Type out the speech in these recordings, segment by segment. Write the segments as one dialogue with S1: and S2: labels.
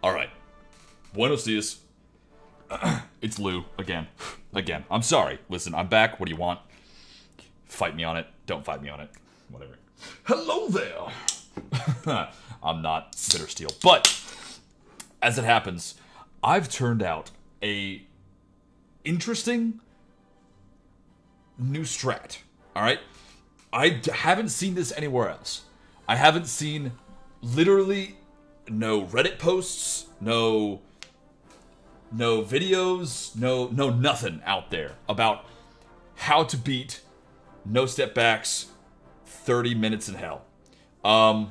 S1: Alright. Buenos dias. It's Lou, again. Again. I'm sorry. Listen, I'm back. What do you want? Fight me on it. Don't fight me on it. Whatever. Hello there! I'm not Bitter Steel. But, as it happens, I've turned out a interesting new strat. Alright? I haven't seen this anywhere else. I haven't seen literally no Reddit posts, no videos, no nothing out there about how to beat no step backs 30 minutes in hell. And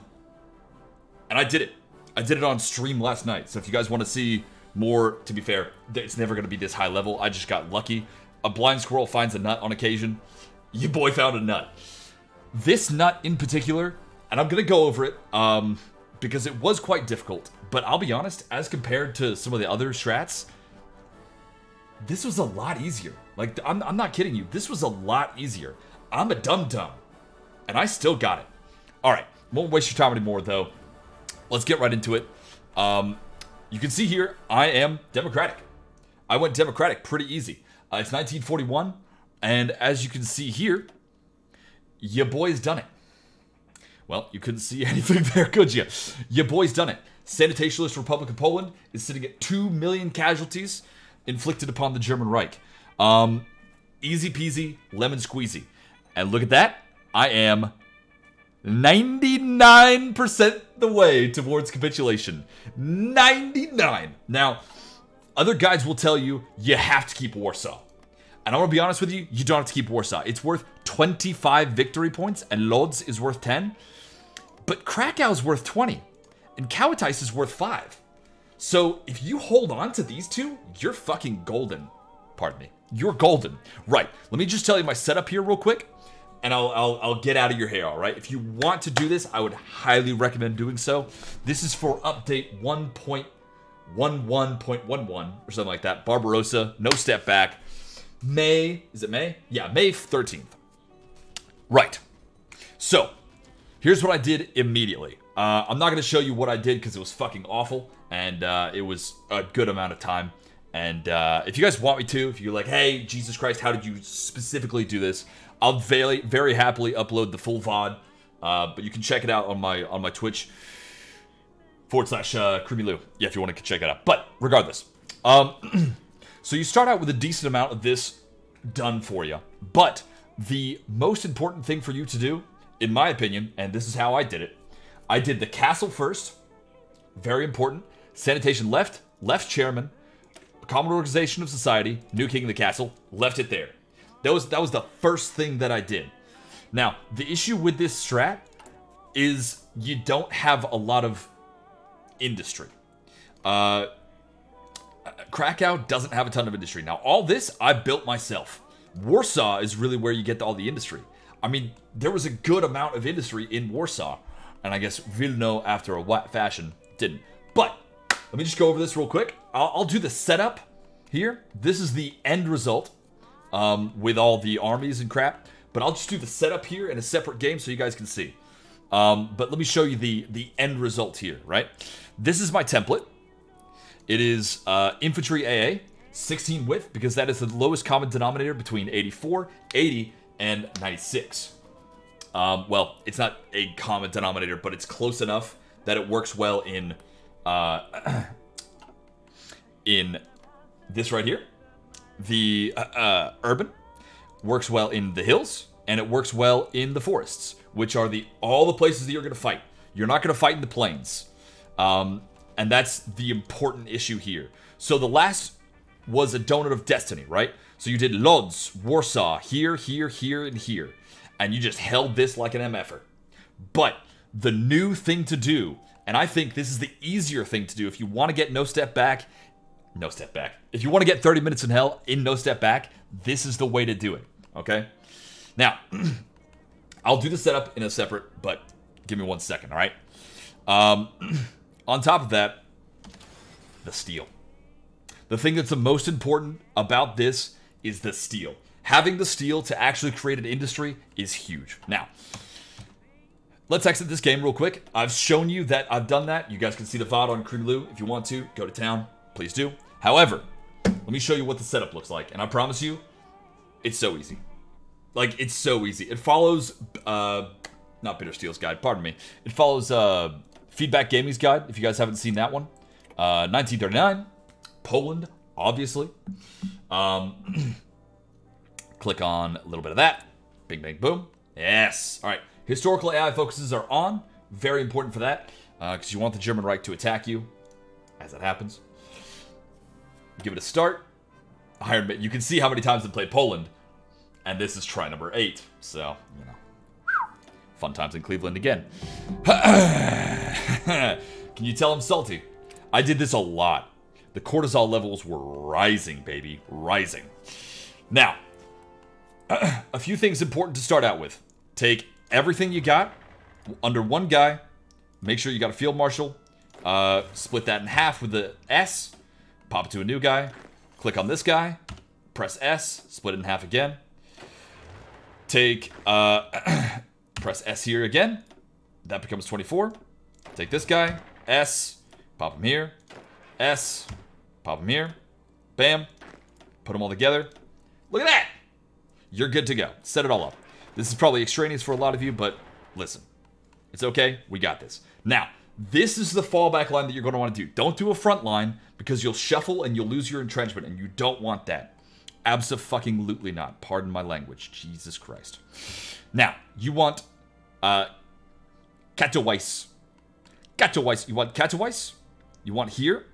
S1: I did it. I did it on stream last night. So if you guys want to see more, to be fair, it's never going to be this high level. I just got lucky. A blind squirrel finds a nut on occasion. Your boy found a nut. This nut in particular, and I'm going to go over it because it was quite difficult. But I'll be honest, as compared to some of the other strats, this was a lot easier. Like, I'm not kidding you. This was a lot easier. I'm a dum-dum, and I still got it. All right, won't waste your time anymore, though. Let's get right into it. You can see here, I am Democratic. I went Democratic pretty easy. It's 1941, and as you can see here, your boy's done it. Well, you couldn't see anything there, could you? Your boy's done it. Sanitation-less Republic of Poland is sitting at 2 million casualties inflicted upon the German Reich. Easy peasy, lemon squeezy. And look at that. I am 99% the way towards capitulation. 99. Now, other guides will tell you you have to keep Warsaw. And I want to be honest with you, you don't have to keep Warsaw. It's worth 25 victory points, and Lodz is worth 10. But Krakow's worth 20, and Kawatice is worth 5. So if you hold on to these two, you're fucking golden. Pardon me. You're golden. Right. Let me just tell you my setup here real quick, and I'll get out of your hair, all right? If you want to do this, I would highly recommend doing so. This is for update 1.11.11 or something like that. Barbarossa, no step back. May, is it May? Yeah, May 13th. Right. So, here's what I did immediately. I'm not going to show you what I did because it was fucking awful, and it was a good amount of time. And if you guys want me to, if you're like, hey, Jesus Christ, how did you specifically do this? I'll very, very happily upload the full VOD, but you can check it out on my Twitch /CreamyLou. Yeah, if you want to check it out. But regardless, so you start out with a decent amount of this done for you. But the most important thing for you to do, in my opinion, and this is how I did it, I did the castle first. Very important. Sanitation left chairman, common organization of society, nuking the castle, left it there. That was the first thing that I did. Now, the issue with this strat is you don't have a lot of industry. Krakow doesn't have a ton of industry. Now, all this I built myself. Warsaw is really where you get all the industry. I mean, there was a good amount of industry in Warsaw, and I guess Vilno, after a fashion, didn't. But let me just go over this real quick. I'll do the setup here. This is the end result with all the armies and crap. But I'll just do the setup here in a separate game so you guys can see. But let me show you the end result here, right? This is my template. It is infantry AA, 16 width, because that is the lowest common denominator between 84, 80, and 96. Well, it's not a common denominator, but it's close enough that it works well in this right here. The urban works well in the hills, and it works well in the forests, which are all the places that you're going to fight. You're not going to fight in the plains. And that's the important issue here. So the last was a donut of destiny, right? So you did Lodz, Warsaw, here, here, here, and here. And you just held this like an MFer. But the new thing to do, and I think this is the easier thing to do if you want to get no step back. If you want to get 30 minutes in hell in no step back, this is the way to do it, okay? Now, I'll do the setup in a separate, but give me 1 second, all right? On top of that, the steel. The thing that's the most important about this is the steel. Having the steel to actually create an industry is huge. Now, let's exit this game real quick. I've shown you that I've done that. You guys can see the VOD on Crew if you want to. Go to town. Please do. However, let me show you what the setup looks like. And I promise you, it's so easy. Like, it's so easy. It follows, not Bitter Steel's guide, pardon me. It follows Feedback Gaming's guide, if you guys haven't seen that one. 1939, Poland, obviously. Click on a little bit of that. Bing, bang, boom. Yes. All right. Historical AI focuses are on. Very important for that, because you want the German Reich to attack you, as that happens. Give it a start. You can see how many times they played Poland, and this is try number 8. So, you know, fun times in Cleveland again. Can you tell I'm salty? I did this a lot. The cortisol levels were rising, baby, rising. Now, a few things important to start out with. Take everything you got under one guy. Make sure you got a field marshal. Split that in half with the S. Pop it to a new guy. Click on this guy. Press S. Split it in half again. Take, press S here again. That becomes 24. Take this guy. S. Pop him here. S. Pop him here. Bam. Put them all together. Look at that. You're good to go. Set it all up. This is probably extraneous for a lot of you, but listen. It's okay. We got this. Now, this is the fallback line that you're going to want to do. Don't do a front line, because you'll shuffle and you'll lose your entrenchment, and you don't want that. Abso-fucking-lutely not. Pardon my language. Jesus Christ. Now, you want Katowice. Katowice. You want Katowice? You want here?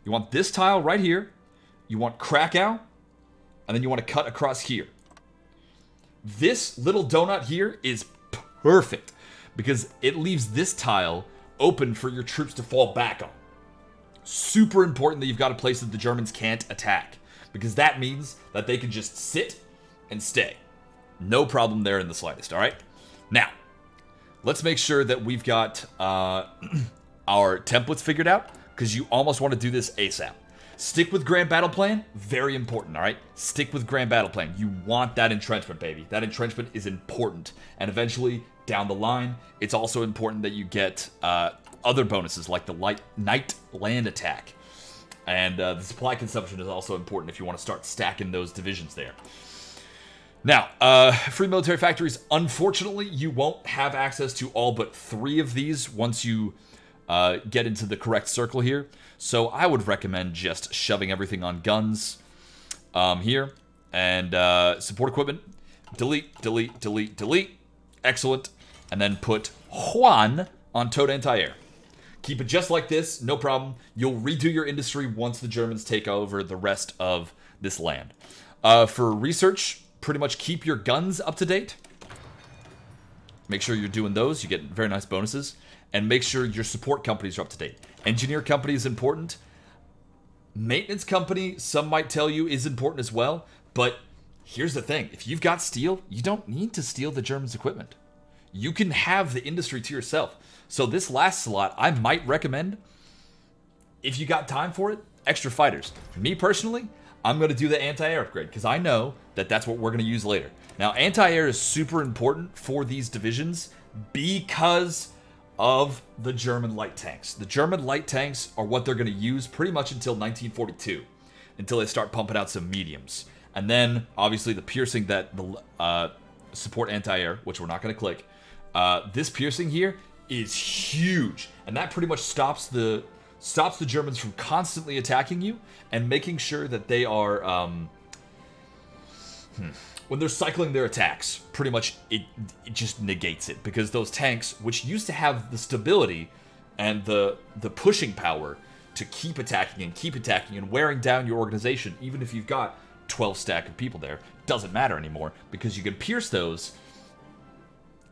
S1: You want this tile right here. You want Krakow. And then you want to cut across here. This little donut here is perfect, because it leaves this tile open for your troops to fall back on. Super important that you've got a place that the Germans can't attack, because that means that they can just sit and stay. No problem there in the slightest, all right? Now, let's make sure that we've got our templates figured out, because you almost want to do this ASAP. Stick with Grand Battle Plan, very important, all right? Stick with Grand Battle Plan. You want that entrenchment, baby. That entrenchment is important. And eventually, down the line, it's also important that you get other bonuses, like the Night Land Attack. And the supply consumption is also important if you want to start stacking those divisions there. Now, free military factories, unfortunately, you won't have access to all but 3 of these once you get into the correct circle here. So I would recommend just shoving everything on guns here. And support equipment. Delete, delete, delete, delete. Excellent. And then put Juan on towed anti-air. Keep it just like this, no problem. You'll redo your industry once the Germans take over the rest of this land. For research, pretty much keep your guns up to date. Make sure you're doing those. You get very nice bonuses. And make sure your support companies are up to date. Engineer company is important. Maintenance company, some might tell you, is important as well. But here's the thing. If you've got steel, you don't need to steal the Germans' equipment. You can have the industry to yourself. So this last slot, I might recommend, if you got time for it, extra fighters. Me personally, I'm going to do the anti-air upgrade, because I know that that's what we're going to use later. Now, anti-air is super important for these divisions because of the German light tanks. The German light tanks are what they're going to use pretty much until 1942, until they start pumping out some mediums. And then, obviously, the piercing that the support anti-air, which we're not going to click, this piercing here is huge, and that pretty much stops the Germans from constantly attacking you and making sure that they are when they're cycling their attacks, pretty much it just negates it, because those tanks, which used to have the stability and the pushing power to keep attacking and wearing down your organization, even if you've got 12 stack of people there, doesn't matter anymore, because you can pierce those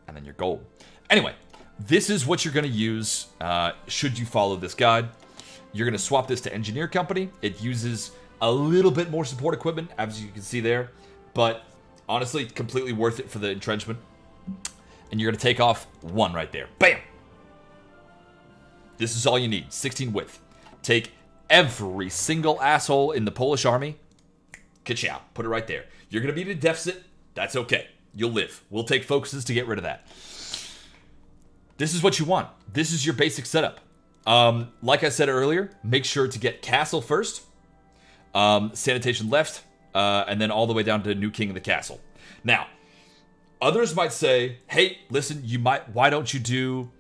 S1: and then you're gold. Anyway, this is what you're going to use should you follow this guide. You're going to swap this to engineer company. It uses a little bit more support equipment, as you can see there, but honestly, completely worth it for the entrenchment. And you're going to take off 1 right there. Bam! This is all you need. 16 width. Take every single asshole in the Polish army. Ka-chow. Put it right there. You're going to be in a deficit. That's okay. You'll live. We'll take focuses to get rid of that. this is what you want. This is your basic setup. Like I said earlier, make sure to get castle first, sanitation left, and then all the way down to new king of the castle. Now, others might say, hey, listen, why don't you do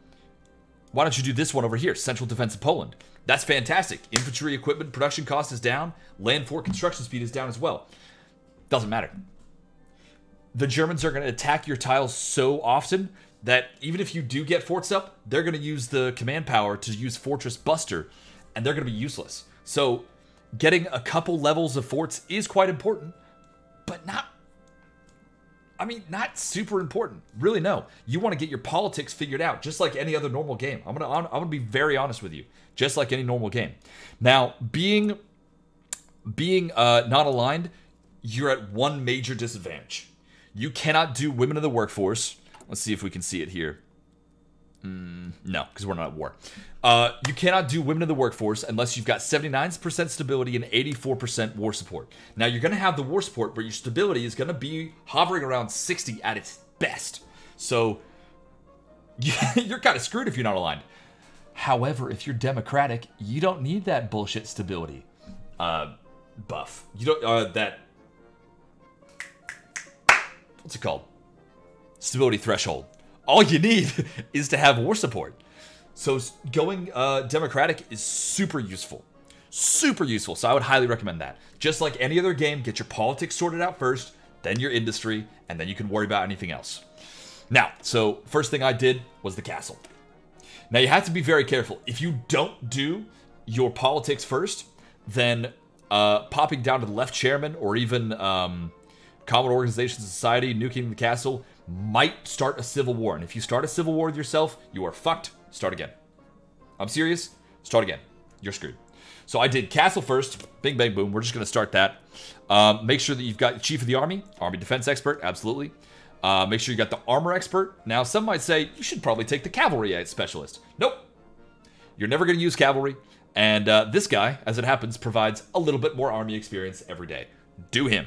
S1: this one over here, central defense of Poland? That's fantastic. Infantry equipment production cost is down. Land fort construction speed is down as well. Doesn't matter. The Germans are going to attack your tiles so often that even if you do get forts up, they're going to use the command power to use Fortress Buster, and they're going to be useless. So getting a couple levels of forts is quite important, but not super important. Really, no. You want to get your politics figured out, just like any other normal game. I'm gonna be very honest with you, just like any normal game. Now, being not aligned, you're at one major disadvantage. You cannot do women in the workforce. Let's see if we can see it here. No, because we're not at war. You cannot do women in the workforce unless you've got 79% stability and 84% war support. Now, you're going to have the war support, but your stability is going to be hovering around 60 at its best. So, you're kind of screwed if you're not aligned. However, if you're democratic, you don't need that bullshit stability buff. You don't, what's it called? Stability threshold. All you need is to have war support. So going democratic is super useful. Super useful. So I would highly recommend that. Just like any other game, get your politics sorted out first, then your industry, and then you can worry about anything else. Now, so first thing I did was the castle. Now you have to be very careful. If you don't do your politics first, then popping down to the left chairman or even Common Organization Society, nuking the castle, might start a civil war. And if you start a civil war with yourself, you are fucked. Start again. I'm serious. Start again. You're screwed. So I did castle first. Bing, bang, boom. We're just going to start that. Make sure that you've got Chief of the Army. Army Defense Expert. Absolutely. Make sure you got the Armor Expert. Now, some might say, you should probably take the Cavalry Specialist. Nope. You're never going to use Cavalry. And this guy, as it happens, provides a little bit more Army experience every day. Do him.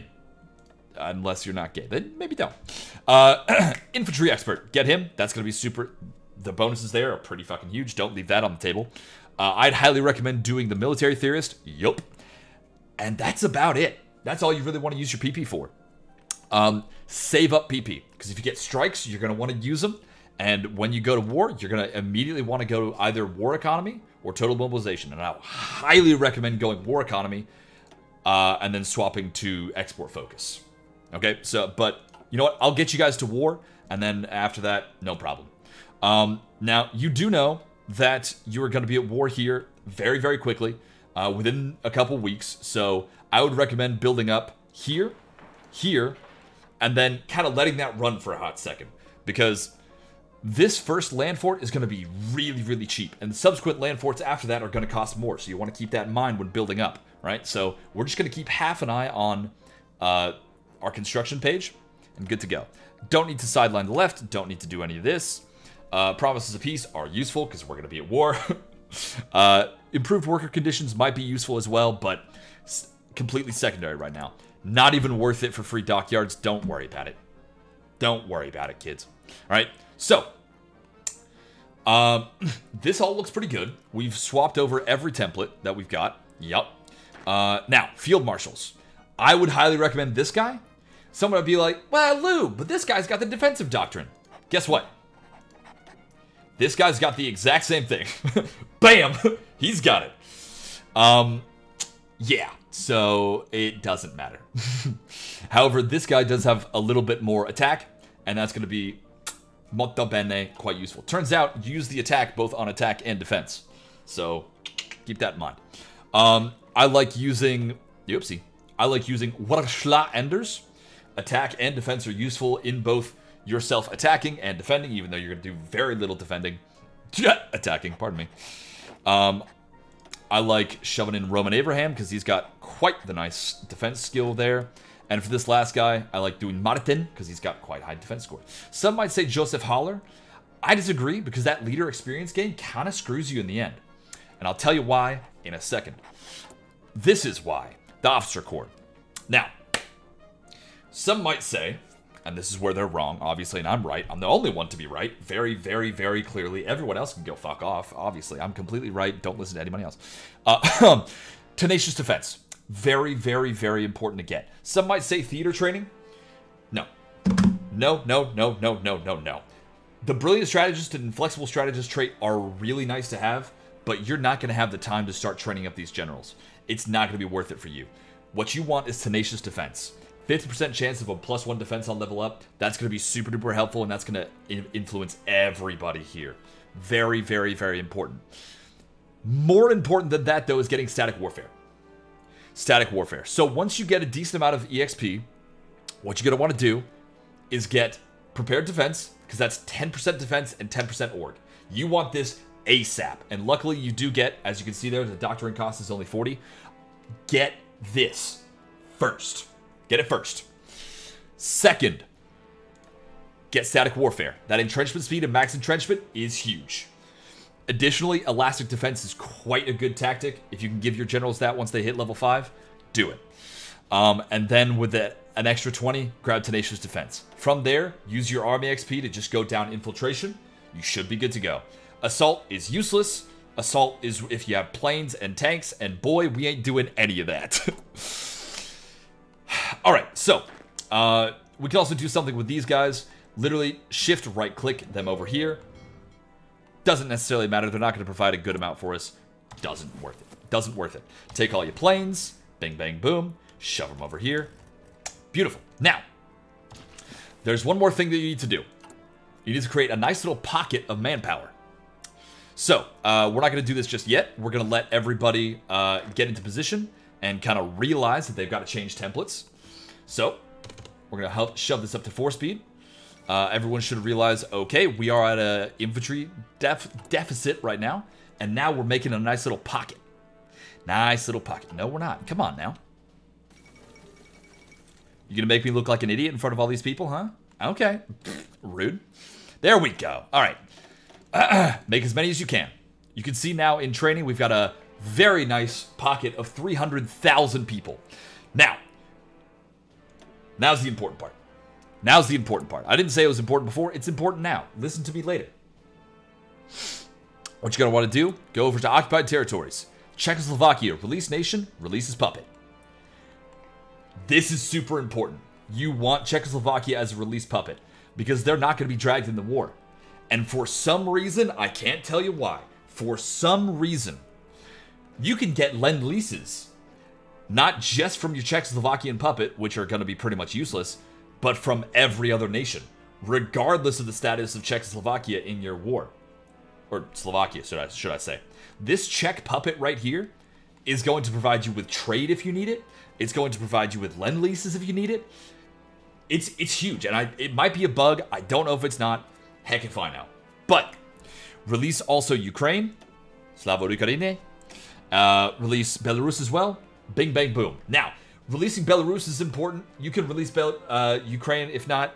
S1: Unless you're not gay. Then maybe don't. Infantry Expert. Get him. That's going to be super. The bonuses there are pretty fucking huge. Don't leave that on the table. I'd highly recommend doing the Military Theorist. Yup. And that's about it. That's all you really want to use your PP for. Save up PP. Because if you get strikes, you're going to want to use them. And when you go to war, you're going to immediately want to go to either War Economy or Total Mobilization. And I highly recommend going War Economy and then swapping to Export Focus. Okay, so, but you know what? I'll get you guys to war, and then after that, no problem. Now, you do know that you are going to be at war here very, very quickly, within a couple weeks. So I would recommend building up here, here, and then kind of letting that run for a hot second. Because this first land fort is going to be really, really cheap. And the subsequent land forts after that are going to cost more. So you want to keep that in mind when building up, right? So we're just going to keep half an eye on our construction page, and good to go. Don't need to sideline the left. Don't need to do any of this. Promises of peace are useful because we're going to be at war. Improved worker conditions might be useful as well, but completely secondary right now. Not even worth it for free dockyards. Don't worry about it. Don't worry about it, kids. All right, so this all looks pretty good. We've swapped over every template that we've got. Yup. Now, Field Marshals. I would highly recommend this guy. Someone would be like, well, Lou, but this guy's got the defensive doctrine. Guess what? This guy's got the exact same thing. Bam! He's got it. Yeah, so it doesn't matter. However, this guy does have a little bit more attack, and that's going to be molto bene, quite useful. Turns out, you use the attack both on attack and defense. So, keep that in mind. I like using... Oopsie. I like using Warschla Enders. Attack and defense are useful in both yourself attacking and defending, even though you're going to do very little defending. Attacking, pardon me. I like shoving in Roman Abraham because he's got quite the nice defense skill there. And for this last guy, I like doing Martin because he's got quite high defense score. Some might say Joseph Haller. I disagree because that leader experience game kind of screws you in the end. And I'll tell you why in a second. This is why. The Officer Corps. Now, some might say, and this is where they're wrong, obviously, and I'm right. I'm the only one to be right. Very, very, very clearly. Everyone else can go fuck off, obviously. I'm completely right. Don't listen to anybody else. Tenacious defense. Very, very, very important to get. Some might say theater training. No. No, no, no, no, no, no, no. The brilliant strategist and inflexible strategist trait are really nice to have, but you're not going to have the time to start training up these generals. It's not going to be worth it for you. What you want is tenacious defense. 50% chance of a +1 defense on level up. That's going to be super duper helpful, and that's going to influence everybody here. Very, very, very important. More important than that, though, is getting static warfare. Static warfare. So once you get a decent amount of EXP, what you're going to want to do is get prepared defense, because that's 10% defense and 10% org. You want this ASAP. And luckily you do get, as you can see there, the doctoring cost is only 40. Get this first. Get it first. Second, get static warfare. That entrenchment speed and max entrenchment is huge. Additionally, elastic defense is quite a good tactic. If you can give your generals that once they hit level 5, do it. And then with an extra 20, grab tenacious defense. From there, use your army XP to just go down infiltration. You should be good to go. Assault is useless. Assault is if you have planes and tanks, and boy, we ain't doing any of that. Alright, so, we can also do something with these guys. Literally, shift right-click them over here. Doesn't necessarily matter. They're not going to provide a good amount for us. Doesn't worth it. Doesn't worth it. Take all your planes. Bang, bang, boom. Shove them over here. Beautiful. Now, there's one more thing that you need to do. You need to create a nice little pocket of manpower. So, we're not going to do this just yet. We're going to let everybody get into position and kind of realize that they've got to change templates. So, we're going to help shove this up to 4 speed. Everyone should realize, okay, we are at an infantry deficit right now. And now we're making a nice little pocket. Nice little pocket. No, we're not. Come on now. You gonna make me look like an idiot in front of all these people, huh? Okay. Rude. There we go. All right. Make as many as you can. You can see now in training, we've got a very nice pocket of 300,000 people. Now's the important part. Now's the important part. I didn't say it was important before. It's important now. Listen to me later. What you're going to want to do, go over to occupied territories. Czechoslovakia, release nation, releases puppet. This is super important. You want Czechoslovakia as a release puppet because they're not going to be dragged in the war. And for some reason, I can't tell you why, for some reason, you can get lend-leases, not just from your Czechoslovakian puppet, which are going to be pretty much useless, but from every other nation, regardless of the status of Czechoslovakia in your war. Or Slovakia, should I say. This Czech puppet right here is going to provide you with trade if you need it. It's going to provide you with lend-leases if you need it. It's huge, and it might be a bug. I don't know if it's not. Heck if I know. But release also Ukraine. Slava Ukraine. Release Belarus as well. Bing, bang, boom. Now, releasing Belarus is important. You can release Ukraine. If not,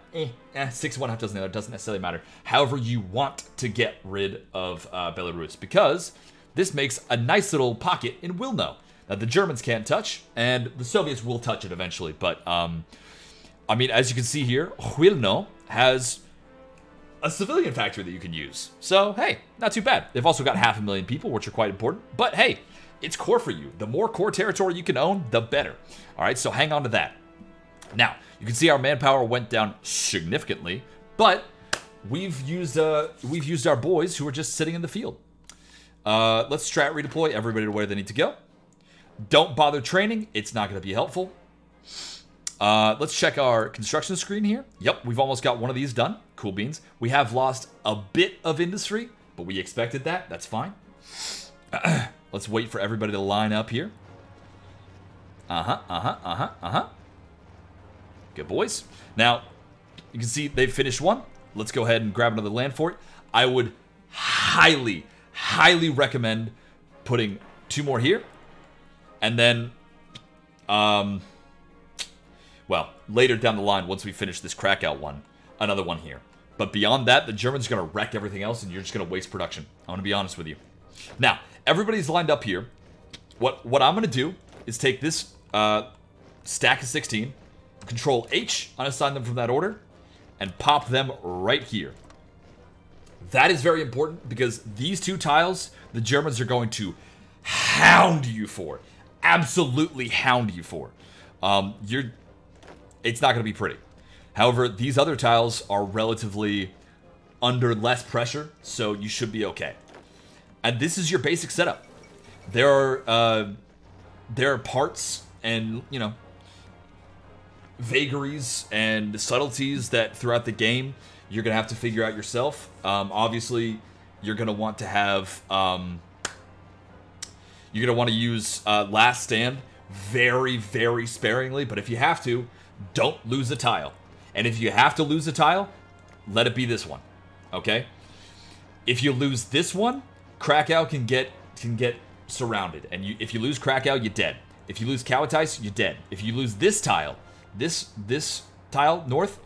S1: 6-1 doesn't necessarily matter. However, you want to get rid of Belarus because this makes a nice little pocket in Wilno that the Germans can't touch, and the Soviets will touch it eventually. But, I mean, as you can see here, Wilno has a civilian factory that you can use. So, hey, not too bad. They've also got 500,000 people, which are quite important. But, hey, it's core for you. The more core territory you can own, the better. All right, so hang on to that. Now, you can see our manpower went down significantly, but we've used our boys who are just sitting in the field. Let's strat redeploy everybody to where they need to go. Don't bother training. It's not going to be helpful. Let's check our construction screen here. Yep, we've almost got one of these done. Cool beans. We have lost a bit of industry, but we expected that. That's fine. Let's wait for everybody to line up here. Good boys. Now, you can see they've finished one. Let's go ahead and grab another land fort. I would highly, highly recommend putting 2 more here. And then, well, later down the line, once we finish this Krakow one, another one here. But beyond that, the Germans are going to wreck everything else, and you're just going to waste production. I'm going to be honest with you. Now, everybody's lined up here. What I'm going to do is take this stack of 16, Control H, unassign them from that order, and pop them right here. That is very important because these two tiles, the Germans are going to hound you for. Absolutely hound you for. It's not going to be pretty. However, these other tiles are relatively under less pressure, so you should be okay. And this is your basic setup. There are parts and, you know, vagaries and subtleties that throughout the game you're going to have to figure out yourself. Obviously, you're going to want to have... you're going to want to use Last Stand very, very sparingly. But if you have to, don't lose a tile. And if you have to lose a tile, let it be this one. Okay? If you lose this one, Krakow can get surrounded. And if you lose Krakow, you're dead. If you lose Kawatice, you're dead. If you lose this tile, this tile, north,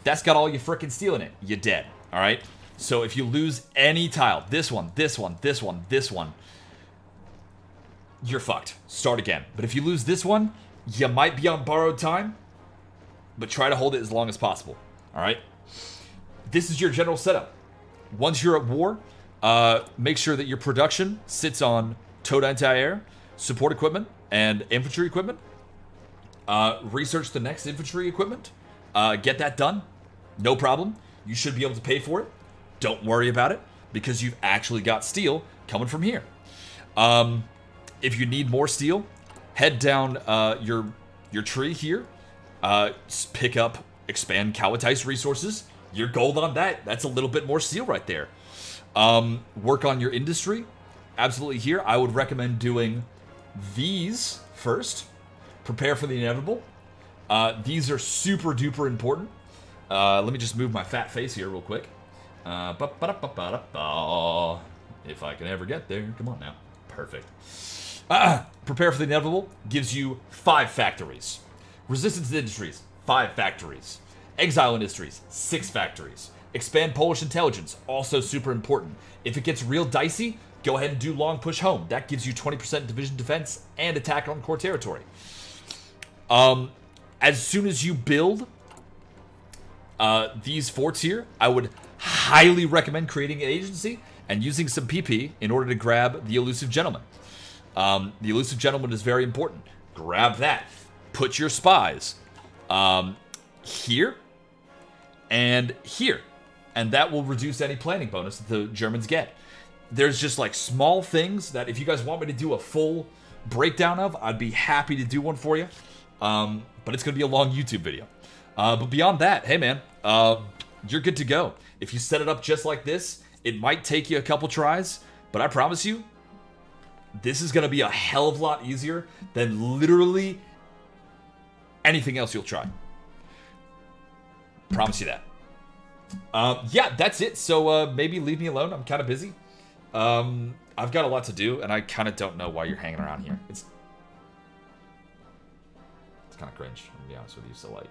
S1: that's got all your frickin' steel in it. You're dead. Alright? So if you lose any tile, this one, this one, this one, this one, you're fucked. Start again. But if you lose this one, you might be on borrowed time, but try to hold it as long as possible. Alright? This is your general setup. Once you're at war, make sure that your production sits on towed anti-air, support equipment, and infantry equipment. Research the next infantry equipment. Get that done. No problem. You should be able to pay for it. Don't worry about it, because you've actually got steel coming from here. If you need more steel, head down your tree here. Pick up, expand Kawatice resources. You're gold on that. That's a little bit more steel right there. Work on your industry. Absolutely here. I would recommend doing these first. Prepare for the inevitable. These are super duper important. Let me just move my fat face here real quick. If I can ever get there. Come on now. Perfect. Prepare for the inevitable gives you 5 factories. Resistance industries, 5 factories. Exile industries, 6 factories. Expand Polish intelligence, also super important. If it gets real dicey, go ahead and do long push home. That gives you 20% division defense and attack on core territory. As soon as you build these forts here, I would highly recommend creating an agency and using some PP in order to grab the elusive gentleman. The elusive gentleman is very important. Grab that. Put your spies here and here. And that will reduce any planning bonus that the Germans get. There's just like small things that if you guys want me to do a full breakdown of, I'd be happy to do one for you. But it's going to be a long YouTube video. But beyond that, hey man, you're good to go. If you set it up just like this, it might take you a couple tries, but I promise you, this is going to be a hell of a lot easier than literally anything else you'll try. Promise you that. Yeah, that's it. So maybe leave me alone. I'm kind of busy. I've got a lot to do, and I kind of don't know why you're hanging around here. It's kind of cringe, to be honest with you. So like,